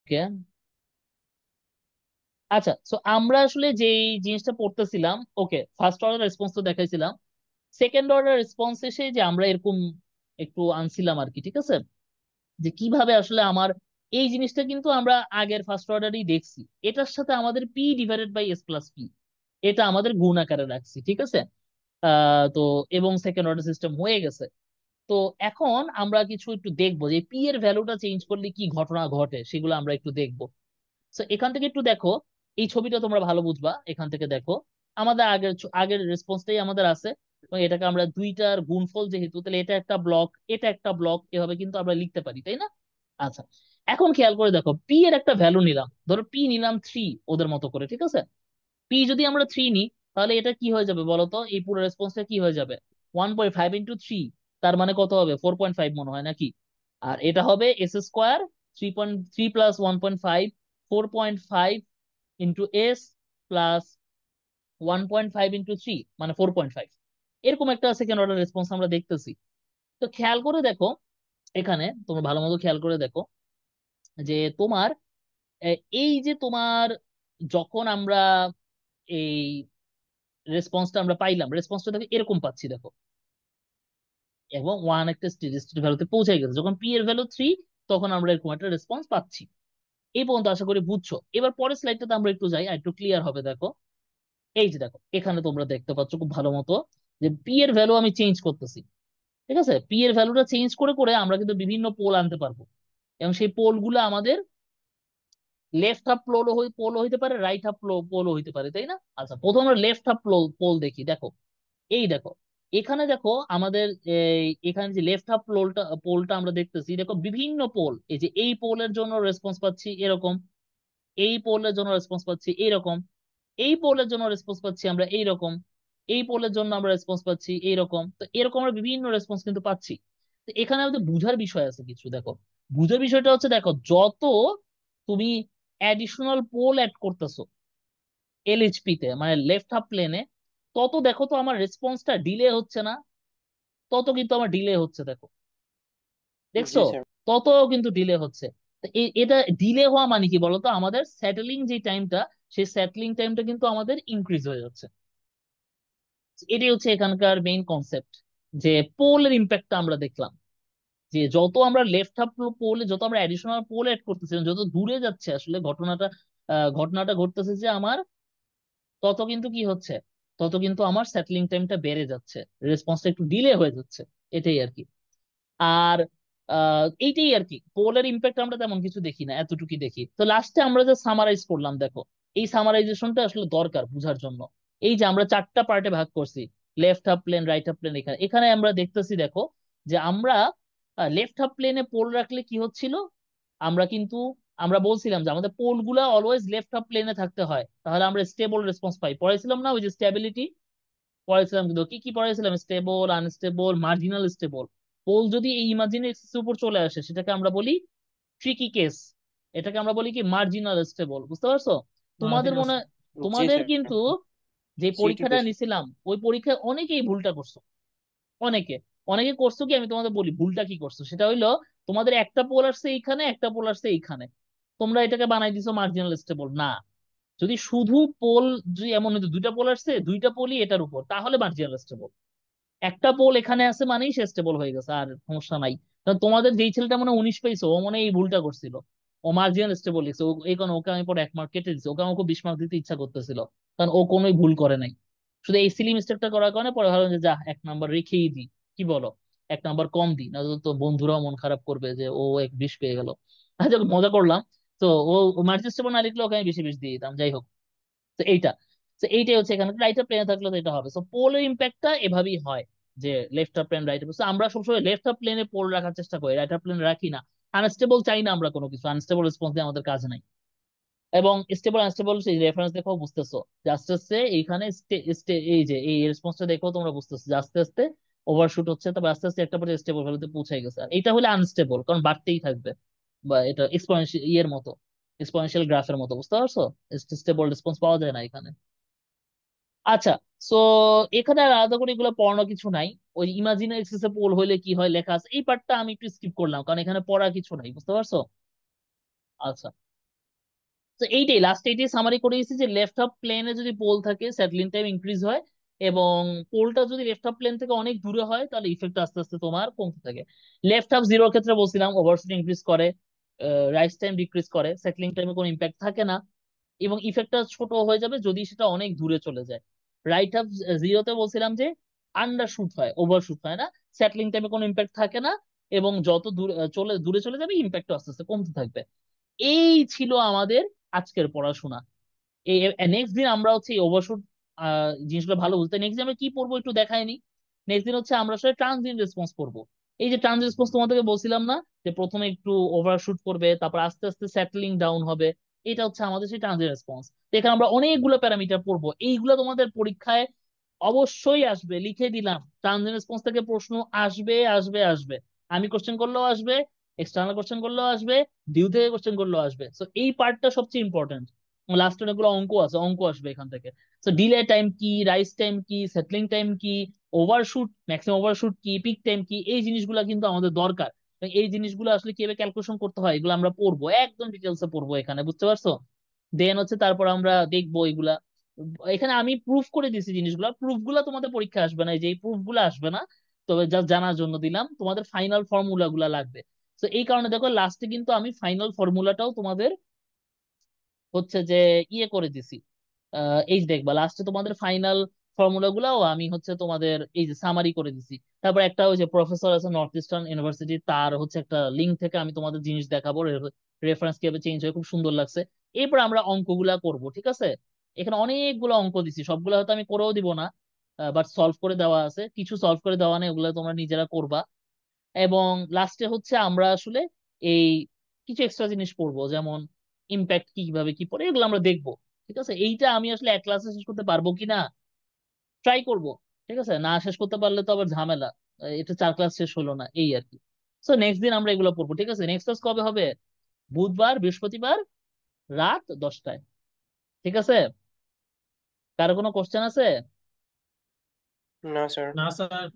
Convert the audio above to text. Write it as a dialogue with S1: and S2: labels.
S1: ওকে। আচ্ছা, তো আমরা আসলে যে জিনিসটা পড়তেছিলাম, ওকে, ফার্স্ট অর্ডার রেসপন্স তো দেখাইছিলাম। সেকেন্ড অর্ডার রেসপন্স এসে যে আমরা এরকম একটু আনছিলাম আর কি, ঠিক আছে, যে কিভাবে আসলে আমার এই জিনিসটা কিন্তু আমরা আগের ফার্স্ট অর্ডারই দেখছি, এটার সাথে আমাদের P divided by S plus P, এটা আমাদের গুণ আকারে রাখছি, ঠিক আছে। তো এবং সেকেন্ড অর্ডার সিস্টেম হয়ে গেছে। তো এখন আমরা কিছু একটু দেখবো যে পি এর ভ্যালুটা চেঞ্জ করলে কি ঘটনা ঘটে, সেগুলো আমরা একটু দেখবো। তো এখান থেকে একটু দেখো, এই ছবিটা তোমরা ভালো বুঝবা, এখান থেকে দেখো আমাদের আগের আগের রেসপন্সটাই আমাদের আছে, এবং এটাকে আমরা দুইটার গুণফল যেহেতু, তাহলে এটা একটা ব্লক, এটা একটা ব্লক, এভাবে কিন্তু আমরা লিখতে পারি, তাই না? আচ্ছা, এখন খেয়াল করে দেখো, পি এর একটা ভ্যালু নিলাম, ধরো পি নিলাম 3, ওদের মতো করে, ঠিক আছে। পি যদি আমরা 3 নিই, তাহলে এটা কি হয়ে যাবে বলতো, এই পুরো রেসপন্সটা কি হয়ে যাবে, 1.5 ইন্টু 3, তার মানে কত হবে, 4.5 মনে হয় নাকি। আর এটা হবে S square, 3.3 plus 1.5, 4.5 into S plus 1.5 into 3, মানে 4.5। এরকম একটা সেকেন্ড অর্ডার রেসপন্স আমরা দেখতেছি। তো খেয়াল করে দেখো, এখানে তোমরা ভালো মতো খেয়াল করে দেখো যে তোমার এই যে তোমার, যখন আমরা এই রেসপন্সটা আমরা পাইলাম, রেসপন্সটা দেখো এরকম পাচ্ছি দেখো, এবং ওয়ান একটা স্টেডি স্টেট ভ্যালুতে পৌঁছে গেছে, যখন পি এর ভ্যালু 3, তখন আমরা এরকম একটা রেসপন্স পাচ্ছি। এই পর্যন্ত আশা করি বুঝছো। এবার পরের স্লাইডটাতে আমরা একটু যাই, আর একটু ক্লিয়ার হবে দেখো। এই যে দেখো, এখানে তোমরা দেখতে পাচ্ছ খুব ভালো মতো যে পি এর ভ্যালু আমি চেঞ্জ করতেছি, ঠিক আছে। পি এর ভ্যালুটা চেঞ্জ করে করে আমরা কিন্তু বিভিন্ন পোল আনতে পারবো, এবং সেই পোল গুলো আমাদের লেফট হাফ পোলও হইতে পারে, রাইট হাফ পোলও হইতে পারে, তাই না? আচ্ছা, প্রথমে আমরা লেফট হাফ পোল দেখি, দেখো এই দেখো, এখানে দেখো আমাদের এখানে যে লেফট হাফ পোলটা আমরা দেখতেছি, দেখো বিভিন্ন পোল, এই যে এই পোলের জন্য রেসপন্স পাচ্ছি এরকম, এই পোলের জন্য রেসপন্স পাচ্ছি এইরকম, এই পোলের জন্য রেসপন্স পাচ্ছি আমরা এইরকম, এই পোলের জন্য আমরা রেসপন্স পাচ্ছি এইরকম। তো এরকম আমরা বিভিন্ন রেসপন্স কিন্তু পাচ্ছি। তো এখানে আমাদের বুঝার বিষয় আছে কিছু, দেখো বুঝার বিষয়টা হচ্ছে, দেখো যত তুমি অ্যাডিশনাল পোল অ্যাড করতেছো এলএইচপি তে, মানে লেফট হাফ প্লেনে, তত দেখো তো আমার রেসপন্সটা ডিলে হচ্ছে না, তত কিন্তু আমার ডিলে হচ্ছে, দেখো দেখছো,
S2: জি স্যার।
S1: তত কিন্তু ডিলে হচ্ছে। তো এটা ডিলে হওয়া মানে কি বলতো, আমাদের সেটেলিং যে টাইমটা, সেই সেটেলিং টাইমটা কিন্তু আমাদের ইনক্রিজ হয়ে যাচ্ছে। এটাই হচ্ছে এখানকার মেইন কনসেপ্ট, যে পোলের ইম্প্যাক্টটা আমরা দেখলাম, যে যত আমরা লেফট হাফ পোলে, যত আমরা অ্যাডিশনাল পোল এড করতেছি, যত দূরে যাচ্ছে আসলে ঘটনাটা, ঘটনাটা ঘটতেছে যে আমার, তত কিন্তু কি হচ্ছে, তত কিন্তু আমার সেটলিং টাইমটা বেড়ে যাচ্ছে, রেসপন্সটা একটু ডিলে হয়ে যাচ্ছে, এটাই আর কি। আর এইটাই আর কি, পোলের ইম্প্যাক্ট আমরা তেমন কিছু দেখি না, এতটুকুই দেখি। তো লাস্টে আমরা যে সামারাইজ করলাম দেখো, এই সামারাইজেশনটা আসলে দরকার বুঝার জন্য। এই যে আমরা চারটা পার্টে ভাগ করছি, left half plane, right half plane, এখানে এখানে আমরা দেখতেছি দেখো, যে আমরা লেফট হাফ প্লেনে পোল রাখলে কি হচ্ছিল, আমরা কিন্তু, আমরা বলছিলাম যে আমাদের পোল গুলা অলওয়েজ লেফট হাফ প্লেনে থাকতে হয়, তাহলে আমরা স্টেবল রেসপন্স পাই, পড়াইছিলাম না ওই যে স্টেবিলিটি, পড়াইছিলাম কিন্তু কি কি পড়াইছিলাম, stable, unstable, marginal stable. Pole যদি এই ইমাজিনারি এক্সিস উপর চলে আসে, সেটাকে আমরা বলি ট্রিকি কেস, এটাকে আমরা বলি কি মার্জিনাল স্টেবল, বুঝতে পারছো? তোমাদের
S2: মার্জিনাল।
S1: মনে,
S2: জি
S1: তোমাদের
S2: স্যার।
S1: কিন্তু যে পরীক্ষাটা
S2: সিটুয়েশন।
S1: নিছিলাম, ওই পরীক্ষায় অনেকেই ভুলটা করছো, অনেকে, অনেকে করছো কি, আমি তোমাদের বলি ভুলটা কি করছো, সেটা হইলো তোমাদের একটা পোল আসছে এইখানে, একটা পোল আসছে এইখানে, তোমরা এটাকে বানাই দিছো মার্জিনাল স্টেবল না। যদি শুধু পোল, যদি এমন হতো দুইটা পোল আসছে, দুইটা পোলই এটার উপর, তাহলে মার্জিনাল স্টেবল। একটা পোল এখানে আছে মানেই সে স্টেবল হয়ে গেছে, আর সমস্যা নাই। কারণ তোমাদের যেই ছেলেটা মনে হয় 19 পাইছো, ও মনে হয় এই ভুলটা করছিল, ও মার্জিনাল স্টেবল লিখছে, এই কারণে ওকে আমি পরে 1 মার্ক কেটে দিচ্ছি, ওকে আমাকে 20 মার্ক দিতে ইচ্ছা করতেছিল, কারণ ও কোনোই ভুল করে নাই। শুধু এই সিলি মিস্টেকটা করার কারণে পরে ভাবলাম যে যা 1 নাম্বার রেখেই দিই, কি বলো, 1 নাম্বার কম দিই, না তো বন্ধুরাও মন খারাপ করবে যে ও 20 পেয়ে গেল। আচ্ছা, মজা করলাম। তো ও মার্জিনাল স্টেবল না লিখলে ওকে আমি বেশি বেশি দিয়ে দিতাম, যাই হোক। তো এইটা, তো এইটাই হচ্ছে এখানে, রাইট প্লেনে থাকলে তো এটা হবে। সো পোলের ইম্প্যাক্টটা এভাবেই হয়, যে left half plane, right half. আমরা সবসময় লেফট হাফ প্লেনে পোল রাখার চেষ্টা করি, রাইট হাফ প্লেনে রাখি না। আনস্টেবল চাই না আমরা কোনো কিছু, আনস্টেবল রেসপন্স দিয়ে আমাদের কাজ নাই। এবং স্টেবল আনস্টেবল সেই রেফারেন্স দেখো বুঝতেছো, যে আস্তে আস্তে এইখানে এই যে এই রেসপন্সটা দেখো তোমরা বুঝতেছো যে আস্তে আস্তে ওভারশুট হচ্ছে, তবে আস্তে আস্তে একটা পর্যায়ে স্টেবল ভ্যালুতে পৌঁছে গেছে। আর এটা হলে আনস্টেবল, কারণ বাড়তেই থাকবে, বা এটা এক্সপোনেনশিয়াল ইয়ের মতো, এক্সপোনেনশিয়াল গ্রাফের মতো, বুঝতে পারছো? স্টেবল রেসপন্স পাওয়া যায় না এখানে। আচ্ছা, সো এখানে আর আলাদা করে এগুলো পড়ানো কিছু নাই। ওই ইমাজিনারি এক্সেসে পোল হইলে কি হয় লেখা আছে, এই পার্টটা আমি একটু স্কিপ করলাম, কারণ এখানে পড়া কিছু নাই, বুঝতে পারছো? আচ্ছা, তো এইটাই লাস্ট এইটাই সামারি করে দিয়েছি যে লেফট হাফ প্লেনে যদি পোল থাকে সেটলিং টাইম ইনক্রিজ হয়, এবং পোলটা যদি লেফট হাফ প্লেন থেকে অনেক দূরে হয় তাহলে ইফেক্ট আস্তে আস্তে তোমার কমতে থাকে। লেফট হাফ জিরোর ক্ষেত্রে বলছিলাম ওভারশুট ইনক্রিজ করে, রাইজ টাইম ডিক্রিজ করে, সেটলিং টাইমে কোনো ইম্প্যাক্ট থাকে না, এবং ইফেক্টটা ছোট হয়ে যাবে যদি সেটা অনেক দূরে চলে যায়। রাইট হাফ জিরোতে বলছিলাম যে আন্ডার শুট হয়, ওভার শুট হয় না, সেটলিং টাইমে কোনো ইম্প্যাক্ট থাকে না, এবং যত দূরে চলে যাবে ইম্প্যাক্ট আস্তে আস্তে কমতে থাকবে। এই ছিল আমাদের আজকের পড়াশোনা। এই নেক্সট দিন আমরা হচ্ছে এই ওভারশুট জিনিসগুলো ভালো বুঝতে, নেক্সট দিন আমরা কি পড়বো একটু দেখায়নি। নেক্সট দিন হচ্ছে আমরা আসলে ট্রানজিয়েন্ট রেসপন্স পড়বো। এই যে ট্রানজিয়েন্ট রেসপন্স তোমাদেরকে বলছিলাম না, যে প্রথমে একটু ওভারশুট করবে, তারপর আস্তে আস্তে সেটলিং ডাউন হবে, এটা হচ্ছে আমাদের সেই ট্রানজিয়েন্ট রেসপন্স। এখানে আমরা অনেকগুলো প্যারামিটার পড়বো, এইগুলো তোমাদের পরীক্ষায় অবশ্যই আসবে, লিখে দিলাম। ট্রানজিয়েন্ট রেসপন্স থেকে প্রশ্ন আসবে আসবে আসবে, আমি কোশ্চেন করলেও আসবে, এক্সটার্নাল কোশ্চেন করলেও আসবে, ডিউ থেকে কোশ্চেন করলেও আসবে। সো এই পার্টটা সবচেয়ে ইম্পর্টেন্ট। লাস্ট অনেকগুলো অঙ্ক আছে, অঙ্ক আসবে এখান থেকে। সো ডিলে টাইম কি, রাইজ টাইম কি, সেটলিং টাইম কি, ওভারশুট ম্যাক্সিমাম ওভারশুট কি, পিক টাইম কি, এই জিনিসগুলো কিন্তু আমাদের দরকার। এবং এই জিনিসগুলো আসলে কিভাবে ক্যালকুলেশন করতে হয় এগুলো আমরা পড়বো, একদম ডিটেলসে পড়বো এখানে, বুঝতে পারছো? দেন হচ্ছে তারপর আমরা দেখবো এগুলা। এখানে আমি প্রুফ করে দিছি জিনিসগুলা, প্রুফ গুলা তোমাদের পরীক্ষা আসবে না, এই যে এই প্রুফ গুলা আসবে না, তবে জাস্ট জানার জন্য দিলাম, তোমাদের ফাইনাল ফর্মুলা গুলা লাগবে। তো এই কারণে দেখো লাস্টে কিন্তু আমি ফাইনাল ফর্মুলাটাও তোমাদের হচ্ছে যে ইয়ে করে দিছি। এই যে দেখবা লাস্টে তোমাদের ফাইনাল ফর্মুলা গুলাও আমি হচ্ছে তোমাদের এই যে সামারি করে দিছি। তারপর একটা ওই যে প্রফেসর আছে নর্থ ইস্টার্ন ইউনিভার্সিটি, তার হচ্ছে একটা লিঙ্ক থেকে আমি তোমাদের জিনিস দেখাবো, রেফারেন্স কিভাবে চেঞ্জ হয়, খুব সুন্দর লাগছে। এরপর আমরা অঙ্কগুলা করব, ঠিক আছে? এখানে অনেকগুলো অঙ্ক দিছি, সবগুলো হয়তো আমি করেও দিব না, বাট সলভ করে দেওয়া আছে, কিছু সলভ করে দেওয়া নেই, ওগুলো তোমরা নিজেরা করবা। এবং লাস্টে হচ্ছে আমরা আসলে এই কিছু এক্সট্রা জিনিস পড়বো, যেমন ইম্প্যাক্ট কিভাবে কি পড়ে এগুলো আমরা দেখবো। ঠিক আছে, এইটা আমি আসলে এক ক্লাসে শেষ করতে পারবো কিনা ট্রাই করব। ঠিক আছে, না শেষ করতে পারলে তো আবার ঝামেলা, এটা 4 ক্লাস শেষ হলো না, এই আর কি। সো নেক্সট দিন আমরা এগুলো পড়বো, ঠিক আছে? নেক্সট ক্লাস কবে হবে? বুধবার, বৃহস্পতিবার রাত 10টায়। ঠিক আছে? কারো কোনো কোশ্চেন আছে?
S2: না স্যার।
S3: না স্যার।